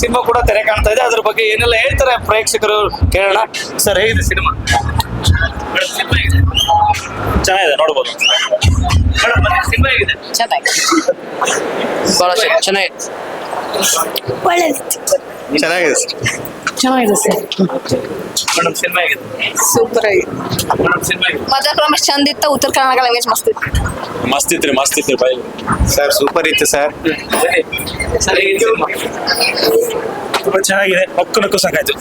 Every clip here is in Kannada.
ಸಿನಿಮಾ ಕೂಡ ತೆರೆ ಕಾಣ್ತಾ ಇದೆ. ಅದ್ರ ಬಗ್ಗೆ ಏನೆಲ್ಲ ಹೇಳ್ತಾರೆ ಪ್ರೇಕ್ಷಕರು ಕೇಳೋಣ. ಸರ್, ಹೇಗಿದೆ ಸಿನಿಮಾ? ಚೆನ್ನಾಗಿದೆ, ನೋಡ್ಬೋದು. ಸಿನಿಮಾ ಹೇಗಿದೆ? ಚೆನ್ನಾಗಿದೆ, ಚೆನ್ನಾಗಿದೆ ಚೆನ್ನಾಗಿದೆ ಸರ್. ಮೇಡಮ್ ಸಿನಿಮಾ ಹೇಗಿದೆ? ಸೂಪರ್ ಆಗಿದೆ. ಮೇಡಮ್ ಸಿನಿಮಾ ಹೇಗಿದೆ? ಮದರ್ ಪ್ರಮೇಶ್ ಚಂದ ಇತ್ತ. ಉತ್ತರ ಕರ್ನಾಟಕ ಲ್ಯಾಂಗ್ವೇಜ್ ಮಸ್ತ್ ಇತ್ತು. ಮಸ್ತ್ ಇತ್ತು ಬೈ ಸರ್. ಸೂಪರ್ ಇತ್ತು ಸರ್. ಸರ್, ಹೇಗಿದೆ ಸಿನಿಮಾ? ತುಂಬಾ ಚೆನ್ನಾಗಿದೆ. ನಕ್ಕು ಸಾಕಾಯ್ತು.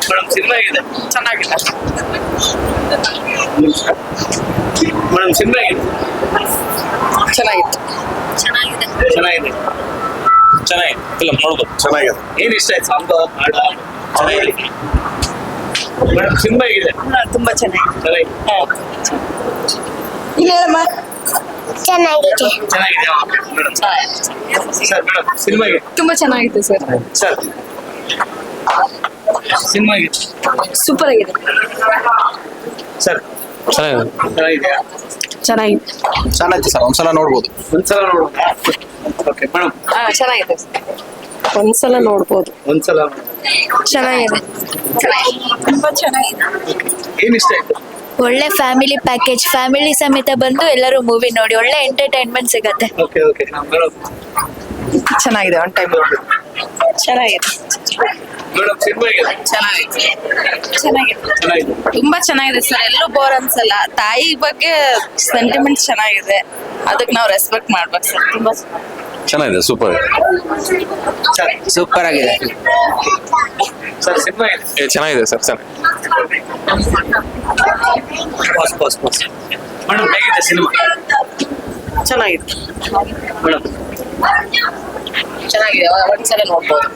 ಮೇಡಮ್ ಸಿನಿಮಾ ಹೇಗಿದೆ? ಚೆನ್ನಾಗಿದೆ. ಮೇಡಮ್ ಸಿನಿಮಾ ಹೇಗಿದೆ? ಚೆನ್ನಾಗಿತ್ತು. ಚೆನ್ನಾಗಿದೆ. ಫಿಲಂ ನೋಡ್ಬೋದು. ಚೆನ್ನಾಗಿದೆ. ಏನ್ ಇಷ್ಟ ಆಯ್ತು? ಸಾಂಗ್, ಹಾಡ ಚೆನ್ನಾಗಿದೆ. ಮೇಡಮ್ ಸಿನಿಮಾ ಹೇಗಿದೆ? ತುಂಬಾ ಚೆನ್ನಾಗಿದೆ. ಚೆನ್ನಾಗಿದೆ. ಚೆನ್ನಾಗಿದೆ. ಚೆನ್ನಾಗಿದೆ ಮೇಡಮ್. ಸರ್, ಮೇಡಮ್ ಸಿನಿಮಾ ಹೇಗಿದೆ? ತುಂಬಾ ಚೆನ್ನಾಗಿತ್ತು ಸರ್. ಸರ್, ಸಿನಿಮಾ ಹೇಗಿದೆ? ಸೂಪರ್ ಆಗಿದೆ. ಸರ್, ಚೆನ್ನಾಗಿದೆಯಾ? ಚೆನ್ನಾಗಿದೆ ಸರ್, ಒಂದ್ಸಲ ನೋಡ್ಬೋದು. ಒಂದ್ಸಲ ನೋಡೋಣ. ಓಕೆ ಮೇಡಮ್, ಚೆನ್ನಾಗಿದೆ. ಒಂದ್ಸಲ ನೋಡ್ಬೋದು. ಒಂದ್ಸಲ ಚೆನ್ನಾಗಿದೆ. ತುಂಬಾ ಚೆನ್ನಾಗಿದೆ. ಏನ್ ಇಷ್ಟ ಆಯ್ತು? ಒಳ್ಳೆ ಫ್ಯಾಮಿಲಿ ಪ್ಯಾಕೇಜ್, ಫ್ಯಾಮಿಲಿ ಸಮೇತ ಬಂದು ಎಲ್ಲರೂ ಮೂವಿ ನೋಡಿ, ಒಳ್ಳೆ ಎಂಟರ್ಟೈನ್ಮೆಂಟ್ ಸಿಗತ್ತೆ. Okay madam. ಚೆನ್ನಾಗಿದೆ. ಒನ್ ಟೈಮ್ ಚೆನ್ನಾಗಿದೆ. ಮೇಡಮ್ ಸಿನಿಮಾ ಹೇಗಿದೆ? ಚೆನ್ನಾಗಿದೆ. ಚೆನ್ನಾಗಿದೆ. ತುಂಬಾ ಚೆನ್ನಾಗಿದೆ ಸರ್. ಎಲ್ಲೂ ಬೋರ್ ಅನ್ಸಲ್ಲ. ತಾಯಿ ಬಗ್ಗೆ ಸೆಂಟಿಮೆಂಟ್ ಚೆನ್ನಾಗಿದೆ. ಅದಕ್ಕೆ ನಾವು ರೆಸ್ಪೆಕ್ಟ್ ಮಾಡ್ಬೇಕು ಸರ್. ತುಂಬಾ ಚೆನ್ನಾಗಿದೆ. ಸೂಪರ್ ಆಗಿದೆ. ಸರ್, ಸಿನಿಮಾ ಹೇಗಿದೆ? ಚೆನ್ನಾಗಿದೆ ಸರ್. ಪಾಸ್. ಮೇಡಮ್ ಹೇಗಿದೆ ಸಿನಿಮಾ? ಚೆನ್ನಾಗಿದೆ. ಮೇಡಮ್ ಚೆನ್ನಾಗಿದೆ. ಒಂದ್ಸಲ ನೋಡ್ಬೋದು.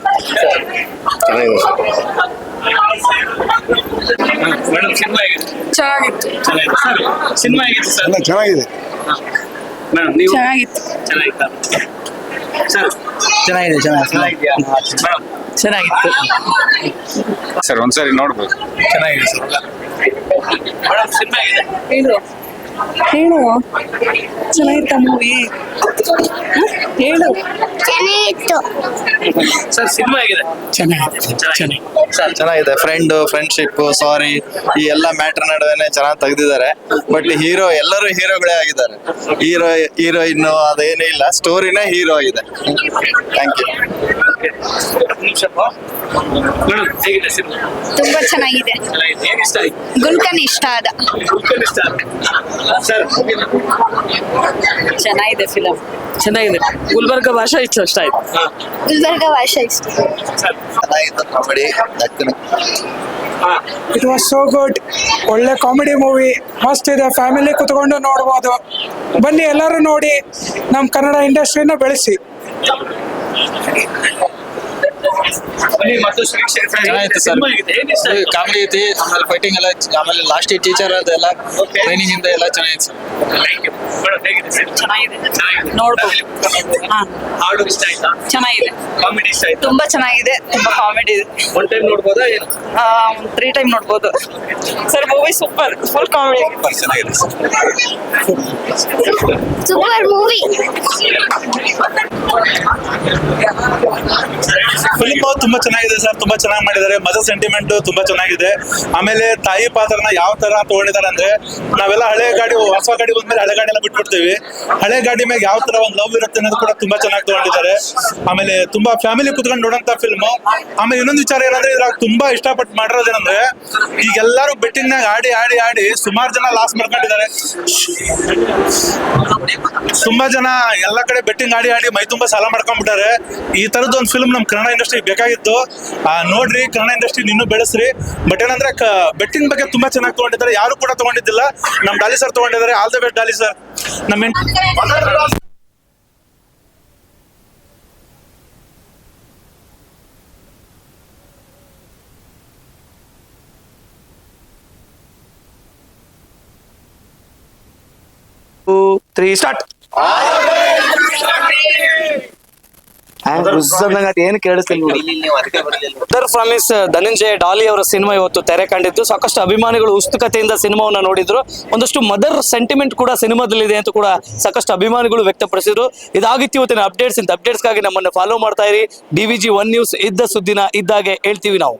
ಮೇಡಮ್ ಸಿನಿಮಾ ಹೇಗಿದೆ? ಚೆನ್ನಾಗಿತ್ತು. ಚೆನ್ನಾಗಿದೆ. ಸರ್, ಸಿನಿಮಾ ಹೇಗಿತ್ತು ಸರ್? ಚೆನ್ನಾಗಿದೆ. ಮೇಡಮ್ ನೀವು? ಚೆನ್ನಾಗಿತ್ತು. ಚೆನ್ನಾಗಿತ್ತಾ? ಸರ್, ಚೆನ್ನಾಗಿದೆ. ಚೆನ್ನಾಗಿದ್ಯಾ? ಮೇಡಮ್ ಚೆನ್ನಾಗಿತ್ತು. ಸರ್, ಒಂದ್ಸರಿ ನೋಡ್ಬೋದು. ಚೆನ್ನಾಗಿದೆ ಸರ್. ಮೇಡಮ್ ಸಿನಿಮಾ ಹೇಗಿದೆ? ಹೇಳು. ಚೆನ್ನಾಗಿತ್ತ ಮೂವಿ? ಹೇಳು. ಚೆನ್ನಾಗಿತ್ತು. ಸರ್, ಸಿನಿಮಾ ಹೇಗಿದೆ? ಚೆನ್ನಾಗಿದೆ. ಸರ್, ಚೆನ್ನಾಗಿದೆ. ಫ್ರೆಂಡ್ಶಿಪ್, ಸಾರಿ, ಈ ಎಲ್ಲ ಮ್ಯಾಟರ್ ನಡುವೆನೆ ಚೆನ್ನಾಗಿ ತೆಗ್ದಿದ್ದಾರೆ. ಬಟ್ ಎಲ್ಲರೂ ಹೀರೋಗಳೇ ಆಗಿದ್ದಾರೆ. ಹೀರೋಯಿನ್ ಅದೇನೇ ಇಲ್ಲ, ಸ್ಟೋರಿನೇ ಹೀರೋ ಆಗಿದೆ. Thank you. ಮೇಡಮ್ ಹೇಗಿದೆ ಸಿನಿಮಾ? ತುಂಬಾ ಚೆನ್ನಾಗಿದೆ. ಚೆನ್ನಾಗಿದೆ. ಏನ್ ಇಷ್ಟ ಆಯ್ತು? ಗುಲ್ಕನ್ ಇಷ್ಟ ಆದ. ಇಷ್ಟ ಸರ್, ಚೆನ್ನಾಗಿದೆ ಫಿಲಂ. ಚೆನ್ನಾಗಿದೆ. ಗುಲ್ಬರ್ಗ ಭಾಷೆ ಇಷ್ಟ ಆಯ್ತು. ಗುಲ್ಬರ್ಗ ಭಾಷೆ ಇಷ್ಟ. ಚೆನ್ನಾಗಿತ್ತು. Comedy. It was so good. ಒಳ್ಳೆ ಕಾಮಿಡಿ ಮೂವಿ, ಮಸ್ತ್ ಇದೆ. ಫ್ಯಾಮಿಲಿ ಕುತ್ಕೊಂಡು ನೋಡ್ಬೋದು. ಬನ್ನಿ ಎಲ್ಲರೂ ನೋಡಿ, ನಮ್ಮ ಕನ್ನಡ ಇಂಡಸ್ಟ್ರಿನ ಬೆಳೆಸಿ. ಚೆನ್ನಾಗಿತ್ತು ಸರ್. ಕಾಮಿಡಿ ಐತಿ, ಆಮೇಲೆ ಫೈಟಿಂಗ್ ಎಲ್ಲ, ಆಮೇಲೆ ಲಾಸ್ಟ್ ಟೀಚರ್ ಅದೆಲ್ಲ ಟ್ರೈನಿಂಗ್ ಇಂದ ಎಲ್ಲ ಚೆನ್ನಾಗಿತ್ತು ಸರ್. ಚೆನ್ನಾಗಿದೆ. ನೋಡ್ಬೋದು. ಹಾಡು ಇಷ್ಟ ಆಯ್ತಾ? ಚೆನ್ನಾಗಿದೆ. ಕಾಮಿಡಿ ಇಷ್ಟ ಆಯ್ತಾ? ತುಂಬಾ ಚೆನ್ನಾಗಿದೆ. ತುಂಬಾ ಕಾಮಿಡಿ ಇದೆ. ಒನ್ ಟೈಮ್ ನೋಡ್ಬೋದಾ? ಏನು 3 ಟೈಮ್ ನೋಡ್ಬೋದು sir. Movie super, full comedy. ಚೆನ್ನಾಗಿದೆ ಸರ್. Super movie. ಫಿಲ್ಮ್ ತುಂಬಾ ಚೆನ್ನಾಗಿದೆ ಸರ್. ತುಂಬಾ ಚೆನ್ನಾಗಿ ಮಾಡಿದ್ದಾರೆ. ಮದರ್ ಸೆಂಟಿಮೆಂಟ್ ತುಂಬಾ ಚೆನ್ನಾಗಿದೆ. ಆಮೇಲೆ ತಾಯಿ ಪಾತ್ರನ ಯಾವ ತರ ತಗೊಂಡಿದ್ದಾರೆ ಅಂದ್ರೆ, ನಾವೆಲ್ಲ ಹಳೆ ಗಾಡಿ, ಹೊಸ ಗಾಡಿ ಬಂದ್ಮೇಲೆ ಹಳೆ ಗಾಡಿ ಎಲ್ಲ ಬಿಟ್ಬಿಡ್ತೀವಿ. ಹಳೆ ಗಾಡಿ ಮೇಲೆ ಯಾವ ತರ ಒಂದು ಲವ್ ಇರುತ್ತೆ ಅನ್ನೋದು ಕೂಡ ತುಂಬಾ ಚೆನ್ನಾಗಿ ತಗೊಂಡಿದ್ದಾರೆ. ಆಮೇಲೆ ತುಂಬಾ ಫ್ಯಾಮಿಲಿ ಕುತ್ಕೊಂಡು ನೋಡೋಂತ ಫಿಲ್ಮ್. ಆಮೇಲೆ ಇನ್ನೊಂದು ವಿಚಾರ ಏನಂದ್ರೆ, ಇದ್ರಾಗ ತುಂಬಾ ಇಷ್ಟಪಟ್ಟು ಮಾಡಿರೋದೇನಂದ್ರೆ, ಈಗೆಲ್ಲರೂ ಬೆಟ್ಟಿಂಗ್ ನಾಗ ಆಡಿ ಸುಮಾರು ಜನ ಲಾಸ್ ಮಾಡ್ಕೊಂಡಿದ್ದಾರೆ. ತುಂಬಾ ಜನ ಎಲ್ಲ ಕಡೆ ಬೆಟ್ಟಿಂಗ್ ಆಡಿ ಮೈ ತುಂಬಾ ಸಾಲ ಮಾಡ್ಕೊಂಡ್ಬಿಟ್ಟಾರೆ. ಈ ತರದ್ ಒಂದು ಫಿಲ್ಮ್ ನಮ್ ಕನ್ನಡ ಇಂಡಸ್ಟ್ರಿ ಬೇಕಾಗಿತ್ತು. ನೋಡ್ರಿ, ಕನ್ನಡ ಇಂಡಸ್ಟ್ರಿ ಇನ್ನೂ ಬೆಳೆಸ್ರಿ. ಬಟ್ ಏನಂದ್ರೆ, ಬೆಟ್ಟಿಂಗ್ ಬಗ್ಗೆ ತುಂಬಾ ಚೆನ್ನಾಗಿ ತಗೊಂಡಿದ್ದಾರೆ. ಯಾರು ಕೂಡ ತಗೊಂಡಿದ್ದಿಲ್ಲ. ನಮ್ ಡಾಲಿ ಸರ್ ತಗೊಂಡಿದ್ದಾರೆ. All the best Daali sir. ನಮ್ಮ 2, 3 ಸ್ಟಾರ್ಟ್. ಏನು ಕೇಳಿಸ್ತಿಲ್ಲ ನೋಡಿ. ಮದರ್ ಪ್ರಾಮಿಸ್ ಧನಂಜಯ ಡಾಲಿ ಅವರ ಸಿನಿಮಾ ಇವತ್ತು ತೆರೆ ಕಂಡಿದ್ದು. ಸಾಕಷ್ಟು ಅಭಿಮಾನಿಗಳು ಉತ್ಸುಕತೆಯಿಂದ ಸಿನಿಮಾವನ್ನ ನೋಡಿದ್ರು. ಒಂದಷ್ಟು ಮದರ್ ಸೆಂಟಿಮೆಂಟ್ ಕೂಡ ಸಿನಿಮಾದಲ್ಲಿದೆ ಅಂತ ಕೂಡ ಸಾಕಷ್ಟು ಅಭಿಮಾನಿಗಳು ವ್ಯಕ್ತಪಡಿಸಿದ್ರು. ಇದಾಗಿತ್ತು ಇವತ್ತಿನ ಅಪ್ಡೇಟ್ಸ್. ಇಂಥ ಅಪ್ಡೇಟ್ಸ್ಗಾಗಿ ನಮ್ಮನ್ನು ಫಾಲೋ ಮಾಡ್ತಾ ಇರಿ. DVG 1 ನ್ಯೂಸ್ ಇದ್ದ ಸುದ್ದಿನ ಇದ್ದಾಗೆ ಹೇಳ್ತೀವಿ ನಾವು.